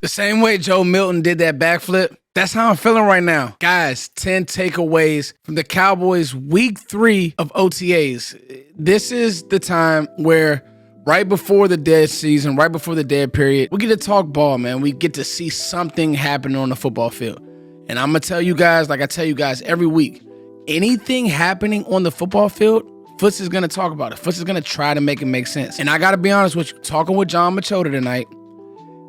The same way Joe Milton did that backflip, that's how I'm feeling right now. Guys, 10 takeaways from the Cowboys week 3 of OTAs. This is the time where right before the dead season, right before the dead period, we get to talk ball, man. We get to see something happen on the football field. And I'm going to tell you guys, like I tell you guys every week, anything happening on the football field, Foots is going to talk about it. Foots is going to try to make it make sense. And I got to be honest with you, talking with John Machota tonight,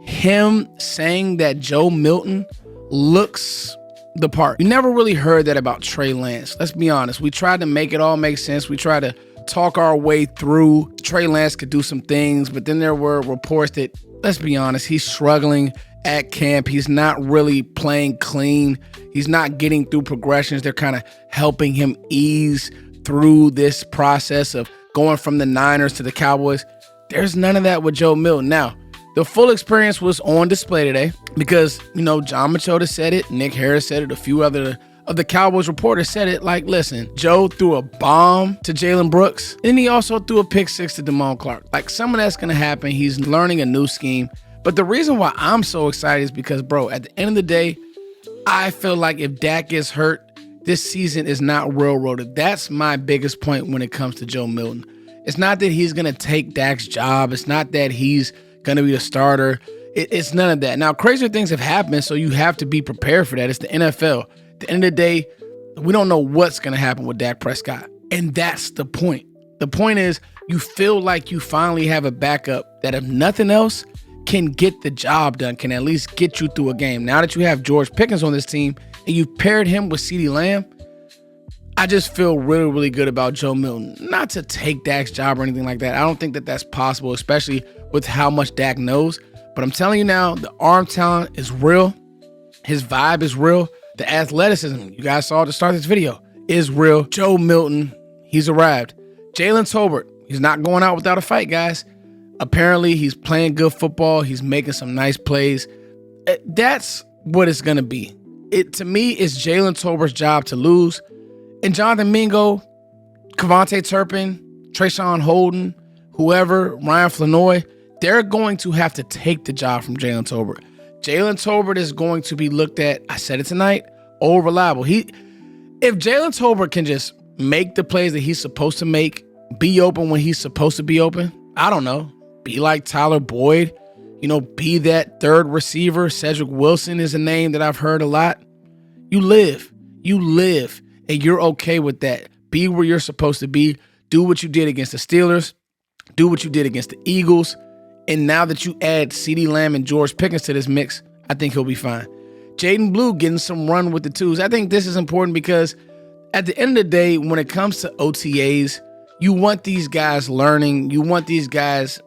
him saying that Joe Milton looks the part. You never really heard that about Trey Lance. Let's be honest. We tried to make it all make sense. We tried to talk our way through. Trey Lance could do some things, but then there were reports that, let's be honest, he's struggling at camp. He's not really playing clean. He's not getting through progressions. They're kind of helping him ease through this process of going from the Niners to the Cowboys. There's none of that with Joe Milton. Now, the full experience was on display today because, John Machota said it, Nick Harris said it, a few other of the Cowboys reporters said it. Like, listen, Joe threw a bomb to Jalen Brooks, and he also threw a pick 6 to Damone Clark. Like, some of that's going to happen. He's learning a new scheme. But the reason why I'm so excited is because, bro, at the end of the day, I feel like if Dak gets hurt, this season is not railroaded. That's my biggest point when it comes to Joe Milton. It's not that he's going to take Dak's job. It's not that he's going to be the starter. It's none of that. Now, crazier things have happened, so you have to be prepared for that. It's the NFL. At the end of the day, we don't know what's going to happen with Dak Prescott. And that's the point. The point is you feel like you finally have a backup that, if nothing else, can get the job done, can at least get you through a game. Now that you have George Pickens on this team and you paired him with CeeDee Lamb, I just feel really, really good about Joe Milton. Not to take Dak's job or anything like that. I don't think that that's possible, especially with how much Dak knows. But I'm telling you now, the arm talent is real. His vibe is real. The athleticism, you guys saw at the start of this video, is real. Joe Milton, he's arrived. Jalen Tolbert, he's not going out without a fight, guys. Apparently, he's playing good football. He's making some nice plays. That's what it's going to be. To me, it's Jalen Tolbert's job to lose. And Jonathan Mingo, Kevontae Turpin, Traeshon Holden, whoever, Ryan Flanoy, they're going to have to take the job from Jalen Tolbert. Jalen Tolbert is going to be looked at, I said it tonight, reliable. If Jalen Tolbert can just make the plays that he's supposed to make, be open when he's supposed to be open, I don't know, be like Tyler Boyd, be that third receiver. Cedric Wilson is a name that I've heard a lot. You live, and you're okay with that. Be where you're supposed to be. Do what you did against the Steelers. Do what you did against the Eagles. And now that you add CeeDee Lamb and George Pickens to this mix, I think he'll be fine. Jaden Blue getting some run with the twos. I think this is important because at the end of the day, when it comes to OTAs, you want these guys learning. You want these guys,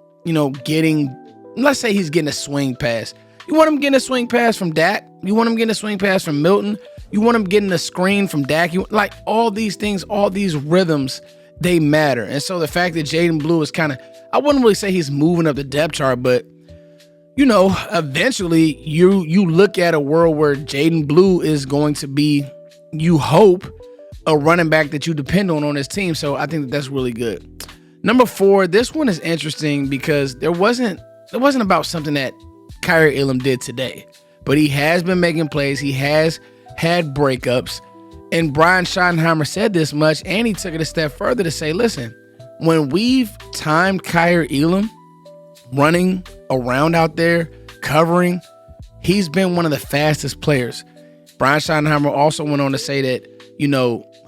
getting, let's say he's getting a swing pass. You want him getting a swing pass from Dak. You want him getting a swing pass from Milton. You want him getting a screen from Dak. Like all these things, all these rhythms, they matter. And so the fact that Jaden Blue is kind of, I wouldn't really say he's moving up the depth chart, but eventually you look at a world where Jaden Blue is going to be, you hope, a running back that you depend on this team. So I think that's really good. Number 4, this one is interesting because it wasn't about something that Kyrie Elam did today, but he has been making plays. He has had breakups, and Brian Schottenheimer said this much, and he took it a step further to say, listen, when we've timed Kyrie Elam running around out there, covering, he's been one of the fastest players. Brian Schottenheimer also went on to say that,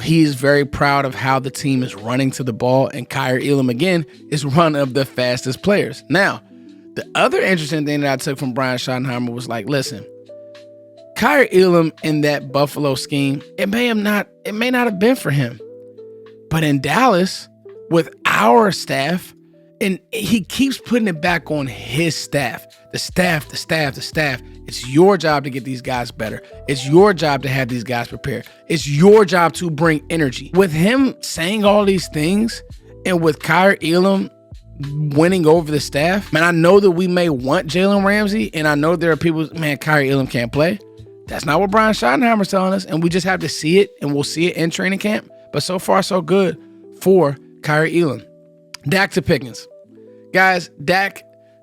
he's very proud of how the team is running to the ball, and Kyrie Elam, again, is one of the fastest players. Now, the other interesting thing that I took from Brian Schottenheimer was like, listen, Kyrie Elam in that Buffalo scheme, it may not have been for him. But in Dallas, with our staff, and he keeps putting it back on his staff. The staff. It's your job to get these guys better. It's your job to have these guys prepared. It's your job to bring energy. With him saying all these things, and with Kyrie Elam winning over the staff, man, I know that we may want Jalen Ramsey, and I know there are people, man, Kyrie Elam can't play. That's not what Brian Schottenheimer's telling us, and we just have to see it, and we'll see it in training camp. But so far, so good for Kyrie Elam. Dak to Pickens. Guys, Dak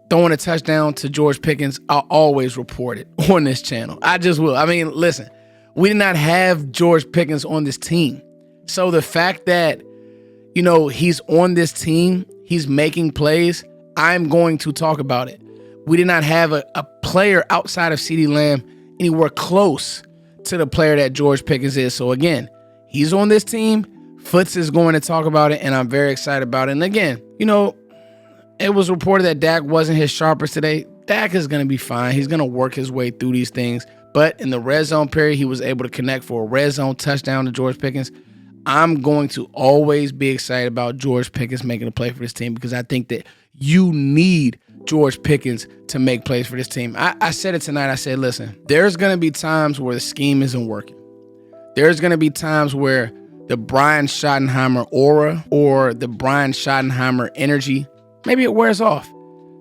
throwing a touchdown to George Pickens, I'll always report it on this channel. I just will. I mean, listen, we did not have George Pickens on this team. So the fact that, he's on this team, he's making plays, I'm going to talk about it. We did not have a player outside of CeeDee Lamb anywhere close to the player that George Pickens is. So again, he's on this team. Foots is going to talk about it, and I'm very excited about it. And again, it was reported that Dak wasn't his sharpest today. Dak is going to be fine. He's going to work his way through these things. But in the red zone period, he was able to connect for a red zone touchdown to George Pickens. I'm going to always be excited about George Pickens making a play for this team because I think that you need George Pickens to make plays for this team. I said it tonight. I said, listen, there's going to be times where the scheme isn't working. There's going to be times where the Brian Schottenheimer aura or the Brian Schottenheimer energy, maybe it wears off.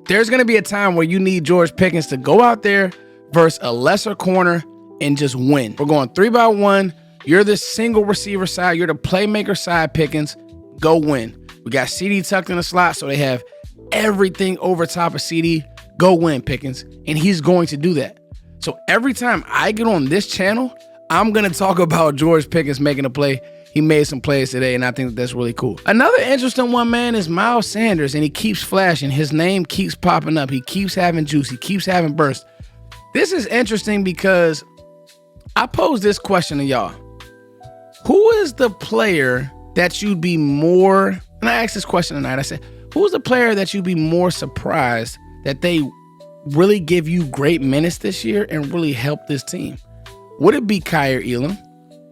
There's going to be a time where you need George Pickens to go out there versus a lesser corner and just win. We're going 3-by-1. You're the single receiver side. You're the playmaker side, Pickens. Go win. We got CeeDee tucked in the slot, so they have everything over top of CeeDee. Go win, Pickens. And he's going to do that. So every time I get on this channel, I'm going to talk about George Pickens making a play. He made some plays today, and I think that's really cool. Another interesting one, man, is Miles Sanders, and he keeps flashing. His name keeps popping up. He keeps having juice. He keeps having burst. This is interesting because I posed this question to y'all. Who is the player that you'd be more, and I asked this question tonight, I said, who's the player that you'd be more surprised that they really give you great minutes this year and really help this team? Would it be Kyer Elam?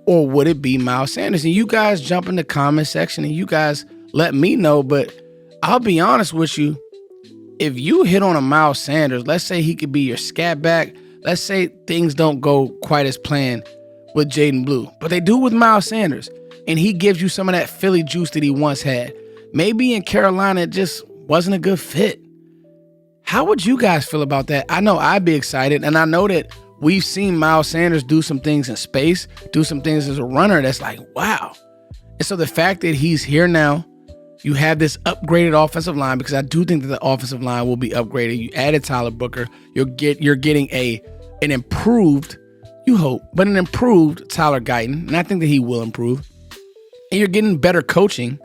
Or would it be Miles Sanders? And you guys jump in the comment section and you guys let me know. But I'll be honest with you. If you hit on a Miles Sanders, let's say he could be your scat back. Let's say things don't go quite as planned with Jaden Blue. But they do with Miles Sanders. And he gives you some of that Philly juice that he once had. Maybe in Carolina it just wasn't a good fit. How would you guys feel about that? I know I'd be excited. And I know that we've seen Miles Sanders do some things in space, do some things as a runner that's like, wow. And so the fact that he's here now, you have this upgraded offensive line, because I do think that the offensive line will be upgraded. You added Tyler Booker. You're getting an improved, you hope, but an improved Tyler Guyton. And I think that he will improve. And you're getting better coaching.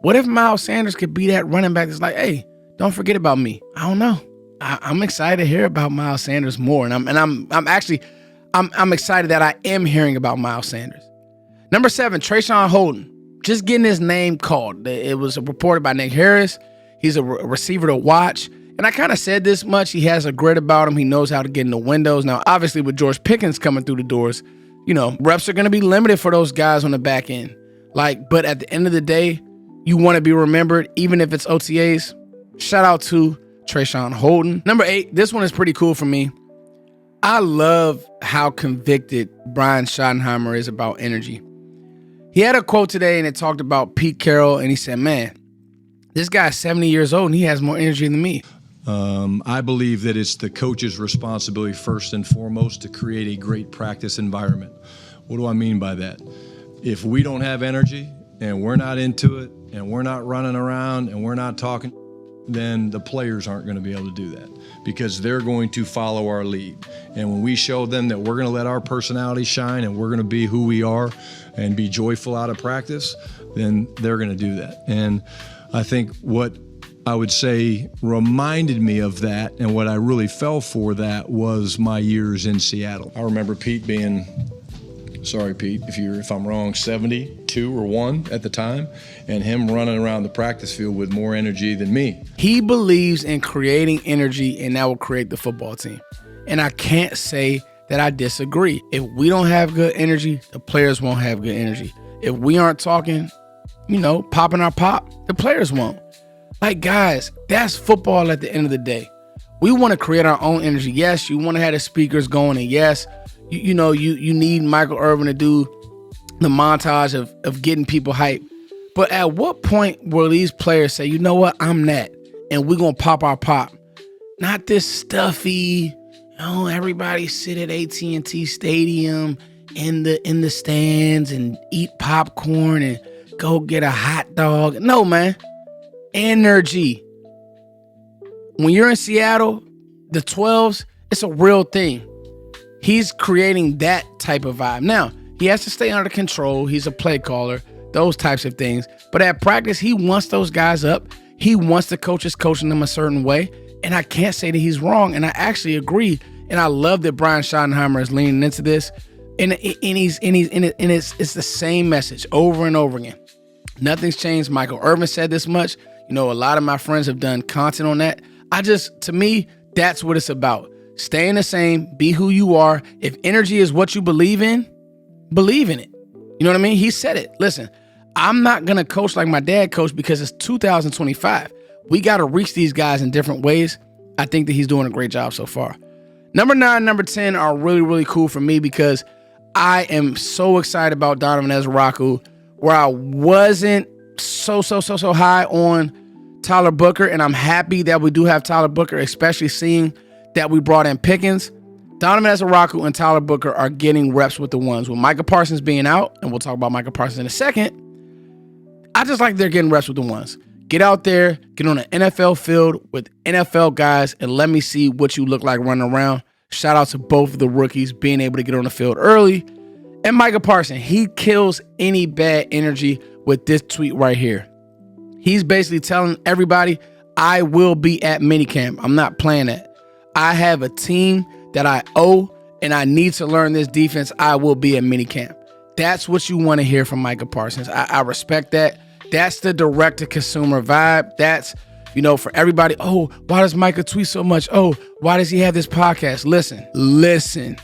What if Miles Sanders could be that running back that's like, hey, don't forget about me? I don't know. I'm excited to hear about Miles Sanders more, and I'm excited that I am hearing about Miles Sanders. Number 7, Traeshon Holden, just getting his name called. It was reported by Nick Harris. He's a receiver to watch, and I kind of said this much. He has a grit about him. He knows how to get in the windows. Now, obviously, with George Pickens coming through the doors, reps are going to be limited for those guys on the back end. But at the end of the day, you want to be remembered, even if it's OTAs. Shout out to Traeshon Holden. Number 8, this one is pretty cool for me. I love how convicted Brian Schottenheimer is about energy. He had a quote today and it talked about Pete Carroll, and he said, man, this guy's 70 years old and he has more energy than me. I believe that it's the coach's responsibility first and foremost to create a great practice environment. What do I mean by that? If we don't have energy and we're not into it and we're not running around and we're not talking, then the players aren't going to be able to do that, because they're going to follow our lead. And when we show them that we're going to let our personality shine and we're going to be who we are and be joyful out of practice, then they're going to do that. And I think what I would say reminded me of that, and what I really fell for that, was my years in Seattle. I remember Pete being, sorry Pete if I'm wrong, 72 or 1 at the time, and him running around the practice field with more energy than me. He believes in creating energy, and that will create the football team. And I can't say that I disagree. If we don't have good energy, the players won't have good energy. If we aren't talking, popping our pop, the players won't. Guys, that's football at the end of the day. We want to create our own energy. Yes, you want to have the speakers going, and yes, you need Michael Irvin to do the montage of getting people hyped. But at what point will these players say, you know what, I'm that, and we're going to pop our pop? Not this stuffy, everybody sit at AT&T Stadium in the stands and eat popcorn and go get a hot dog. No, man. Energy. when you're in Seattle, the 12s, it's a real thing. He's creating that type of vibe. Now, he has to stay under control. He's a play caller, those types of things. But at practice, he wants those guys up. He wants the coaches coaching them a certain way. And I can't say that he's wrong. And I actually agree. And I love that Brian Schottenheimer is leaning into this. And it's the same message over and over again. Nothing's changed. Michael Irvin said this much. You know, a lot of my friends have done content on that. To me, that's what it's about. Staying the same, be who you are. If energy is what you believe in it. You know what I mean? He said it. Listen, I'm not going to coach like my dad coached because it's 2025. We got to reach these guys in different ways. I think that he's doing a great job so far. Number 9, number 10 are really, really cool for me because I am so excited about Donovan Ezraku, where I wasn't so high on Tyler Booker, and I'm happy that we do have Tyler Booker, especially seeing that we brought in Pickens. Donovan Ezraku and Tyler Booker are getting reps with the ones. With Micah Parsons being out, and we'll talk about Micah Parsons in a second, I just like they're getting reps with the ones. Get out there, get on an NFL field with NFL guys, and let me see what you look like running around. Shout out to both of the rookies being able to get on the field early. And Micah Parsons, he kills any bad energy with this tweet right here. He's basically telling everybody, I will be at minicamp. I'm not playing that. I have a team that I owe, and I need to learn this defense. I will be at minicamp. That's what you want to hear from Micah Parsons. I respect that. That's the direct-to-consumer vibe. That's, for everybody, oh, why does Micah tweet so much? Oh, why does he have this podcast? Listen.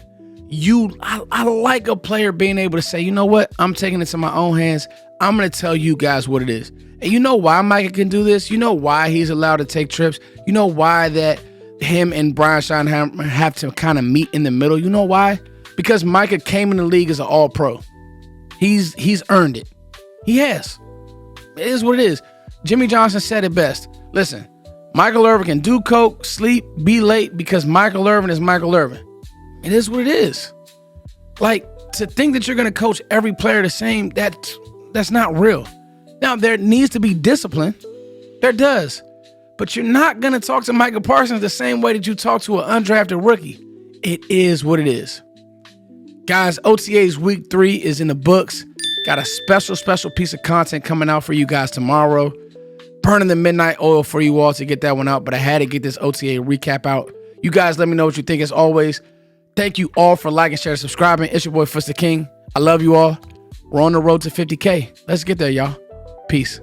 I like a player being able to say, you know what? I'm taking it to my own hands. I'm going to tell you guys what it is. And you know why Micah can do this? You know why he's allowed to take trips? You know why that him and Brian Schottenheimer have to kind of meet in the middle? You know why? Because Micah came in the league as an all-pro. He's earned it. He has. It is what it is. Jimmy Johnson said it best. Listen, Michael Irvin can do coke, sleep, be late because Michael Irvin is Michael Irvin. It is what it is. Like, to think that you're going to coach every player the same, that's not real. Now, there needs to be discipline. There does. But you're not going to talk to Micah Parsons the same way that you talk to an undrafted rookie. It is what it is. Guys, OTA's week 3 is in the books. Got a special piece of content coming out for you guys tomorrow. Burning the midnight oil for you all to get that one out, but I had to get this OTA recap out. You guys let me know what you think as always. Thank you all for liking, sharing, subscribing. It's your boy, Fuster King. I love you all. We're on the road to 50K. Let's get there, y'all. Peace.